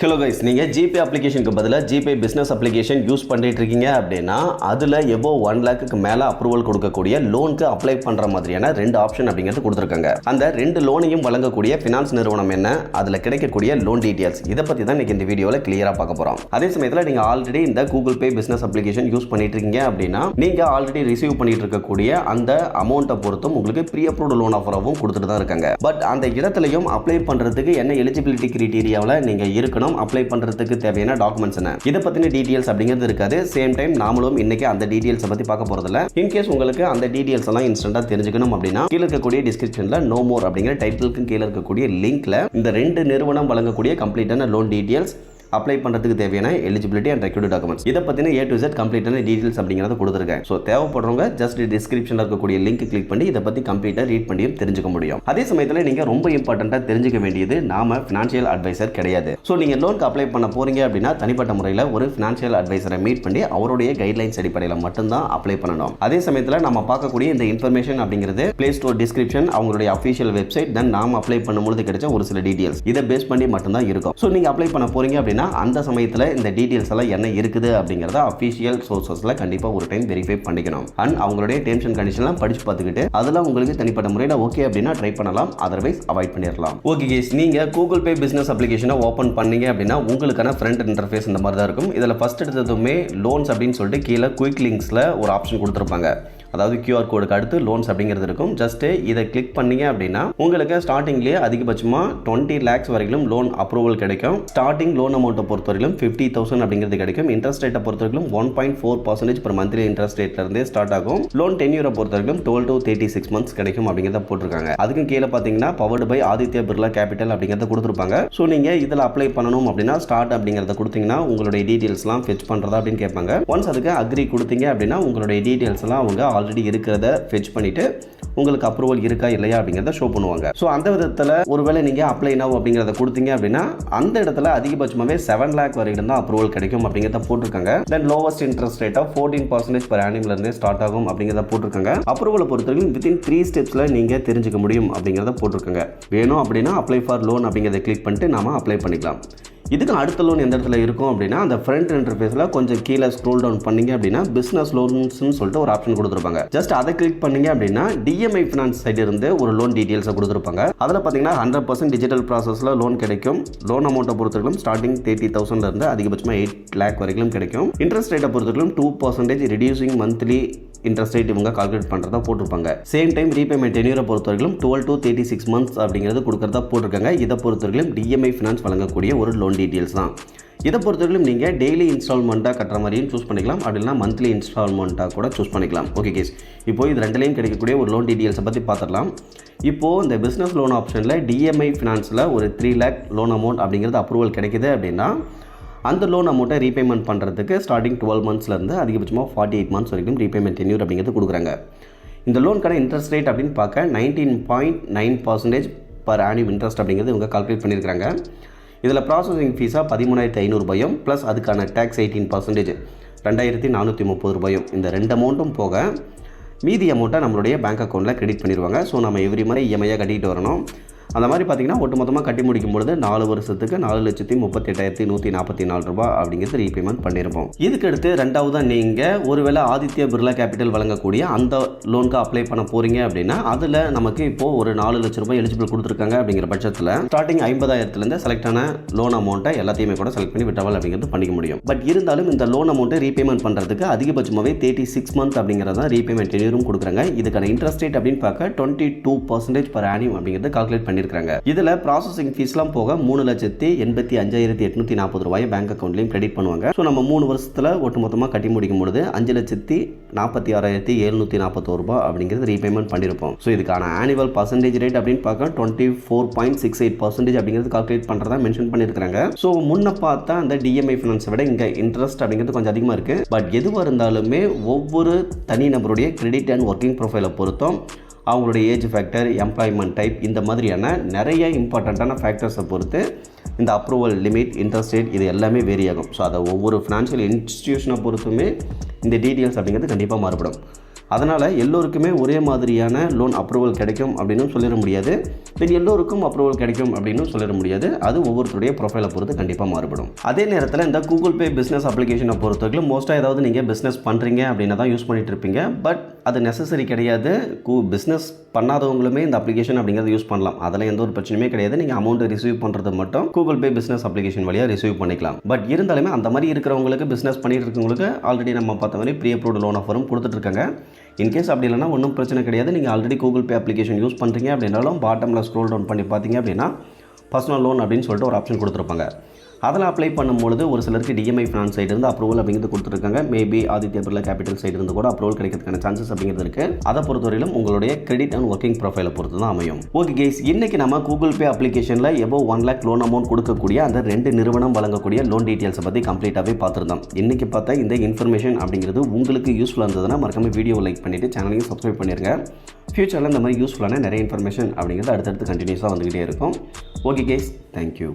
Hello guys, நீங்கள் GPay அப்ளிகேஷனுக்கு பதிலாக GPay business application use பண்ணிட்டு இருக்கீங்க அப்படின்னா அதில் எபோ 1 லேக்குக்கு மேலே அப்ரூவல் கொடுக்கக்கூடிய லோனுக்கு அப்ளை பண்ணுற மாதிரியான 2 ஆப்ஷன் அப்படிங்கிறது கொடுத்துருக்காங்க. அந்த 2 லோனையும் வழங்கக்கூடிய ஃபினான்ஸ் நிறுவனம் என்ன, அதில் கிடைக்கக்கூடிய லோன் டீட்டெயில்ஸ், இதை பற்றி தான் இன்றைக்கி இந்த வீடியோவில் கிளியராக பார்க்க போகிறோம். அதே சமயத்தில் நீங்கள் ஆல்ரெடி இந்த Google Pay business application use பண்ணிட்டு இருக்கீங்க அப்படின்னா நீங்கள் ஆல்ரெடி ரிசீவ் பண்ணிட்டு இருக்கக்கூடிய அந்த அமௌண்ட்டை பொறுத்தும் உங்களுக்கு ப்ரீ அப்ரூவ்டு லோன் ஆஃபராகவும் கொடுத்துட்டு தான் இருக்காங்க. பட் அந்த இடத்துலையும் அப்ளை பண்ணுறதுக்கு என்ன எலிஜிபிலிட்டி கிரைட்டீரியாவில் நீங்கள் இருக்கணும், அப்ளை பண்றதுக்கு தேவையான டாக்குமெண்ட்ஸ் என்ன, இத பத்தின டீடைல்ஸ் அப்படிங்கிறது இருக்காது. சேம் டைம் நாமளும் இன்னைக்கு அந்த டீடைல்ஸ் பத்தி பார்க்க போறதில்ல. இன் கேஸ் உங்களுக்கு அந்த டீடைல்ஸ் எல்லாம் இன்ஸ்டன்ட்டா தெரிஞ்சுக்கணும் அப்படின்னா கீழ இருக்கக்கூடிய டிஸ்கிரிப்ஷன்ல நோ மோர் அப்படிங்கிற டைட்டிலுக்கு கீழ இருக்கக்கூடிய லிங்க்ல இந்த 2 நிறுவனம் வழங்கக்கூடிய கம்ப்ளீட்டான லோன் டீடைல்ஸ், அப்ளை பண்ணுறதுக்கு தேவையான எலிஜிபிலிட்டி அண்ட் ரெக்யூர்டு டாக்குமெண்ட்ஸ், இதை பற்றின A to Z கம்ப்ளீட்டான டீடைல்ஸ் அப்படிங்கிறத கொடுத்துருக்கேன். ஸோ தேவைப்படுறவங்க ஜஸ்ட் டிஸ்கிரிப்ஷனில் இருக்கக்கூடிய லிங்க் கிளிக் பண்ணி இதை பற்றி கம்ப்ளீட்டாக ரீட் பண்ணியும் தெரிஞ்சுக்க முடியும். அதே சமயத்தில் நீங்கள் ரொம்ப இம்பார்ட்டண்ட்டாக தெரிஞ்சுக்க வேண்டியது, நாம ஃபினான்ஷியல் அட்வைசர் கிடையாது. ஸோ நீங்கள் லோனுக்கு அப்ளை பண்ண போறீங்க அப்படின்னா தனிப்பட்ட முறையில் ஒரு ஃபினான்ஷியல் அட்வைசரை மீட் பண்ணி அவருடைய கைட்லைன்ஸ் அடிப்படையில் மட்டும்தான் அப்ளை பண்ணணும். அதே சமயத்தில் நம்ம பார்க்கக்கூடிய இந்த இன்ஃபர்மேஷன் அப்படிங்கிறது பிளே ஸ்டோர் டிஸ்கிரிப்ஷன், அவங்களுடைய அஃபிஷியல் வெப்சைட், தென் நாம் அப்ளை பண்ணும்போது கிடைச்ச ஒரு சில டீடைல்ஸ், இதை பேஸ் பண்ணி மட்டும்தான் இருக்கும். ஸோ நீங்கள் அப்ளை பண்ண போறீங்க அப்படின்னா அந்த சமயத்தில் இந்த டீடைல்ஸ் எல்லாம் என்ன இருக்குது அப்படிங்கறத அஃபிஷியல் சோர்சஸ்ல கண்டிப்பா ஒரு டைம் வெரிஃபை பண்ணிக்கணும். அண்ட் அவங்களுடைய டெர்ம்ஸ் அண்ட் கண்டிஷன்லாம் படிச்சு பார்த்துக்கிட்டு அதெல்லாம் உங்களுக்கு தனிப்பட்ட முறையில் ஓகே அப்படின்னா ட்ரை பண்ணலாம், அதர்வைஸ் அவாய்ட் பண்ணிடலாம். ஓகே கேஸ், நீங்க கூகுள் பே பிசினஸ் அப்ளிகேஷனை ஓப்பன் பண்ணீங்க அப்படின்னா உங்களுக்கான ஃப்ரண்ட் இன்டர்ஃபேஸ் இந்த மாதிரி தான் இருக்கும். இதில் ஃபர்ஸ்ட் எடுத்ததுமே லோன்ஸ் அப்படின்னு சொல்லிட்டு கீழே குயிக் லிங்க்ஸ்ல ஒரு ஆப்ஷன் கொடுத்துருப்பாங்க. அதாவது QR கோடுக்கு அடுத்து லோன்ஸ் அப்படிங்கிறது இருக்கும். ஜஸ்ட் இதை கிளிக் பண்ணீங்க அப்படின்னா உங்களுக்கு ஸ்டார்டிங்லேயே அதிகபட்சமாக 20 lakhs வரைக்கும் லோன் அப்ரூவல் கிடைக்கும். ஸ்டார்டிங் லோன் அமௌண்ட்டை பொறுத்தவரைக்கும் 50,000 அப்படிங்கிறது கிடைக்கும். இன்ட்ரெஸ்ட் ரேட்டை பொறுத்தவரைக்கும் 1.4% per மந்த்லி இன்ட்ரெஸ்ட் ரேட்ல இருந்தே ஸ்டார்ட் ஆகும். லோன் டென்யூரை பொறுத்தவரைக்கும் 12 to 36 months கிடைக்கும் அப்படிங்கிறத போட்டிருக்காங்க. அதுக்கும் கீழே பார்த்தீங்கன்னா powered by Aditya Birla capital அப்படிங்கிறத கொடுத்துருப்பாங்க. ஸோ நீங்கள் இதில் அப்ளை பண்ணணும் அப்படின்னா ஸ்டார்ட் அப்படிங்கிறத கொடுத்தீங்கன்னா உங்களுடைய டீடைல்ஸ்லாம் ஃபெச் பண்ணுறதா அப்படின்னு கேட்பாங்க. ஒன்ஸ் அதுக்கு அக்ரி கொடுத்தீங்க அப்படின்னா உங்களுடைய டீடைல்ஸ்லாம் அவங்க ஆல்ரெடி இருக்கிறத ஃபெச் பண்ணிட்டு உங்களுக்கு அப்ரூவல் இருக்கா இல்லையா அப்படிங்கிறத ஷோ பண்ணுவாங்க. ஸோ அந்த விதத்தில் ஒருவேளை நீங்கள் அப்ளை நவ் அப்படிங்கிறத கொடுத்தீங்க அப்படின்னா அந்த இடத்துல அதிகபட்சமாகவே 7 lakh வரைக்கும் தான் அப்ரூவல் கிடைக்கும் அப்படிங்கிறத போட்டிருக்காங்க. Then lowest interest rate of 14% per annum இருந்தே ஸ்டார்ட் ஆகும் அப்படிங்கிறத போட்டிருக்காங்க. அப்ரூவலை பொறுத்தவரைக்கும் வித்தின் 3 ஸ்டெப்ஸில் நீங்கள் தெரிஞ்சுக்க முடியும் அப்படிங்கிறத போட்டிருக்காங்க. வேணும் அப்படின்னா அப்ளை ஃபார் லோன் அப்படிங்கிறத கிளிக் பண்ணிட்டு நாம அப்ளை பண்ணிக்கலாம். இதுக்கு அடுத்த லோன் எந்த இடத்துல இருக்கும் அப்படின்னா அந்த ஃப்ரண்ட் இன்டர்ஃபேஸில் கொஞ்சம் கீழே ஸ்க்ரோல் டவுன் பண்ணீங்க அப்படின்னா பிஸ்னஸ் லோன்ஸ்னு சொல்லிட்டு ஒரு ஆப்ஷன் கொடுத்துருப்பாங்க. ஜஸ்ட் அதை கிளிக் பண்ணீங்க அப்படின்னா DMI ஃபினான்ஸ் சைடு இருந்து ஒரு லோன் டீடைல்ஸை கொடுத்துருப்பாங்க. அதில் பார்த்தீங்கன்னா 100% டிஜிட்டல் ப்ராசஸில் லோன் கிடைக்கும். லோன் அமௌண்ட்டை பொறுத்தவரைக்கும் ஸ்டார்டிங் 30,000 இருந்து அதிகபட்சமாக 8 lakh வரைக்கும் கிடைக்கும். இன்ட்ரெஸ்ட் ரேட்டை பொறுத்தவரைக்கும் 2% ரெடியூசிங் மந்த்லி இன்ட்ரெஸ்ட் ரேட் இவங்க கால்குலேட் பண்ணுறதா போட்டிருப்பாங்க. சேம் டைம் ரீபேமெண்ட் டென்யூரை பொறுத்தவரைக்கும் 12 to 36 months அப்படிங்கிறது கொடுக்கறதா போட்டிருக்காங்க. இதை பொறுத்தவரைக்கும் DMI ஃபினான்ஸ் வழங்கக்கூடிய ஒரு லோன் டீடைல்ஸ் தான். இதை பொறுத்தவரைக்கும் நீங்கள் டெய்லி இன்ஸ்டால்மெண்ட்டாக கட்டுற மாதிரியும் சூஸ் பண்ணிக்கலாம், அப்படி இல்லைனா மந்த்லி இன்ஸ்டால்மெண்ட்டாக கூட சூஸ் பண்ணிக்கலாம். ஓகே கேஸ், இப்போ இது ரெண்டுலேயும் கிடைக்கக்கூடிய ஒரு லோன் டீடைல்ஸை பற்றி பார்த்துடலாம். இப்போது இந்த பிஸ்னஸ் லோன் ஆப்ஷனில் DMI ஃபினான்ஸில் ஒரு 3 lakh லோன் அமௌண்ட் அப்படிங்கிறது அப்ரூவல் கிடைக்குது அப்படின்னா அந்த லோன் அமௌண்ட்டை ரீபேமெண்ட் பண்ணுறதுக்கு ஸ்டார்டிங் 12 monthsலேருந்து அதிகபட்சமாக 48 months வரைக்கும் ரீபேமெண்ட் டென்யூர் அப்படிங்கிறது கொடுக்குறாங்க. இந்த லோனுக்கான இன்ட்ரெஸ்ட் ரேட் அப்படின்னு பார்க்க 19.9% per annum இன்ட்ரெஸ்ட் அப்படிங்கிறது இவங்க கால்குலேட் பண்ணியிருக்காங்க. இதில் ப்ராசஸிங் ஃபீஸாக 13,500 ப்ளஸ் அதுக்கான டேக்ஸ் 18% 2,430 இந்த 2 அமௌண்ட்டும் போக மீதி அமௌண்ட்டை நம்மளுடைய பேங்க் அக்கௌண்ட்டில் கிரெடிட் பண்ணிடுவாங்க. ஸோ நம்ம எவ்ரி மாதிரி EMI கட்டிட்டு வரணும். அந்த மாதிரி பார்த்தீங்கன்னா ஒட்டுமொத்தமாக கட்டி முடிக்கும் பொழுது 4 வருஷத்துக்கு 4,38,144 ரூபாய் அப்படிங்கிறது ரீபேமெண்ட் பண்ணியிருப்போம். இதுக்கடுத்து ரெண்டாவதாக நீங்கள் ஒருவேளை ஆதித்யா பிர்லா கேபிட்டல் வழங்கக்கூடிய அந்த லோனுக்கு அப்ளை பண்ண போகிறீங்க அப்படின்னா அதில் நமக்கு இப்போது ஒரு 4 லட்ச ரூபாய் எலிஜிபிள் கொடுத்துருக்காங்க. அப்படிங்கிற பட்சத்தில் ஸ்டார்டிங் 50,000 செலக்ட் ஆன லோன் அமௌண்ட்டை எல்லாத்தையுமே கூட செலக்ட் பண்ணி விட்ராவல் அப்படிங்கிறது பண்ணிக்க முடியும். பட் இருந்தாலும் இந்த லோன் அமௌண்ட்டை ரீபேமெண்ட் பண்ணுறதுக்கு அதிகபட்சமாகவே 36 months அப்படிங்கிறத ரீபேமெண்ட் டென்யூரும் கொடுக்குறாங்க. இதுக்கான இன்ட்ரெஸ்ட் ரேட் அப்படின்னு பார்க்க 22% per annum அப்படிங்கிறது கால்குலேட் பண்ணியிருக்காங்க. இதுல ப்ராசஸிங் ஃபீஸ்லாம் போக 3,85,840 ரூபாய் பேங்க் அக்கௌண்ட்லயும் கிரெடிட் பண்ணுவாங்க. ஸோ நம்ம 3 வருஷத்துல ஒட்டுமொத்தமாக கட்டி முடிக்கும் பொழுது 5,46,741 ரூபாய் அப்படிங்கிறது ரீபேமெண்ட் பண்ணியிருப்போம். ஸோ இதுக்கான ஆனுவல் பர்சன்டேஜ் ரேட் அப்படின்னு பார்க்க 24.68% அப்படிங்கிறது கால்குலேட் பண்ணுறதா மென்ஷன் பண்ணியிருக்காங்க. ஸோ முன்ன பார்த்தா அந்த DMI ஃபினான்ஸை விட இங்கே இன்ட்ரெஸ்ட் அப்படிங்கிறது கொஞ்சம் அதிகமாக இருக்கு. பட் எதுவாக இருந்தாலுமே ஒவ்வொரு தனிநபருடைய கிரெடிட் அண்ட் ஒர்க்கிங் ப்ரொஃபைலை பொறுத்தும் அவங்களுடைய ஏஜ் ஃபேக்டர், எம்ப்ளாய்மெண்ட் டைப், இந்த மாதிரியான நிறைய இம்பார்ட்டண்ட்டான ஃபேக்டர்ஸை பொறுத்து இந்த அப்ரூவல் லிமிட், இன்ட்ரெஸ்ட் ரேட் இது எல்லாமே வேரி ஆகும். ஸோ அதை ஒவ்வொரு ஃபினான்ஷியல் இன்ஸ்டிடியூஷனை பொறுத்துமே இந்த டீட்டெயில்ஸ் அப்படிங்கிறது கண்டிப்பாக மாறுபடும். அதனால் எல்லோருக்குமே ஒரே மாதிரியான லோன் அப்ரூவல் கிடைக்கும் அப்படின்னு சொல்லிட முடியாது. தென் எல்லோருக்கும் அப்ரூவல் கிடைக்கும் அப்படின்னு சொல்லிட முடியாது. அது ஒவ்வொருத்தருடைய ப்ரொஃபைலை பொறுத்து கண்டிப்பாக மாறுபடும். அதே நேரத்தில் இந்த கூகுள் பே பிஸ்னஸ் அப்ளிகேஷனை பொறுத்தவரைக்கும் மோஸ்ட்டாக ஏதாவது நீங்கள் பிஸ்னஸ் பண்ணுறீங்க அப்படின்னா தான் யூஸ் பண்ணிட்டு இருப்பீங்க. பட் அது நெசசரி கிடையாது. பிஸ்னஸ் பண்ணாதவங்களுமே இந்த அப்ளிகேஷன் அப்படிங்கிறத யூஸ் பண்ணலாம். அதில் எந்த ஒரு பிரச்சனையுமே கிடையாது. நீங்கள் அமௌண்ட்டை ரிசீவ் பண்ணுறது மட்டும் கூகுள் பே பிஸ்னஸ் அப்ளிகேஷன் வழியாக ரிசீவ் பண்ணிக்கலாம். பட் இருந்தாலுமே அந்த மாதிரி இருக்கிறவங்களுக்கு, பிஸ்னஸ் பண்ணிட்டு இருக்கவங்களுக்கு ஆல்ரெடி நம்ம பார்த்த மாதிரி ப்ரீ அப்ரூவ்டு லோன் ஆஃபரும் கொடுத்துட்ருக்காங்க. இன்கேஸ் அப்படி இல்லைனா ஒன்றும் பிரச்சனை கிடையாது. நீங்கள் already Google Pay application use பண்ணுறீங்க அப்படின்னாலும் பாட்டமில் ஸ்க்ரோல் டவுன் பண்ணி பார்த்தீங்க அப்படின்னா பர்சனல் லோன் அப்படின்னு சொல்லிட்டு ஒரு ஆப்ஷன் கொடுத்துருப்பாங்க. அதில் அப்ளை பண்ணும்பொழுது ஒரு சிலருக்கு டிஎம்ஐ ஃபினான்ஸ் சைடு இருந்து அப்ரூவல் அப்படிங்கிறது கொடுத்துருக்காங்க. Maybe Aditya Birla capital side இருந்து கூட அப்ரூவல் கிடைக்கிறதுக்கான சான்சஸ் அப்படிங்கிறது இருக்குது. அதை பொறுத்தவரையிலும் உங்களுடைய கிரெடிட் அண்ட் ஒர்க்கிங் ப்ரொஃபைலை பொறுத்து தான் அமையும். ஓகே கைஸ், இன்னைக்கு நம்ம கூகுள் பே அப்ளிகேஷனில் எபோவ் 1 lakh லோன் அமௌண்ட் கொடுக்கக்கூடிய அந்த 2 நிறுவனம் வழங்கக்கூடிய லோன் டீட்டெயில்ஸை பற்றி கம்ப்ளீட்டாகவே பார்த்துருந்தோம். இன்றைக்கி பார்த்தா இந்த இன்ஃபர்மேஷன் அப்படிங்கிறது உங்களுக்கு யூஸ்ஃபுல்லாக இருந்ததுன்னா மறக்காம வீடியோ லைக் பண்ணிவிட்டு சேனலையும் சப்ஸ்கிரைப் பண்ணிடுங்க. ஃபியூச்சரில் இந்த மாதிரி யூஸ்ஃபுல்லான நிறைய இன்ஃபர்மேஷன் அப்படிங்கிறது அடுத்தடுத்து கண்டினியூஸாக வந்துக்கிட்டே இருக்கும். Okay guys, thank you.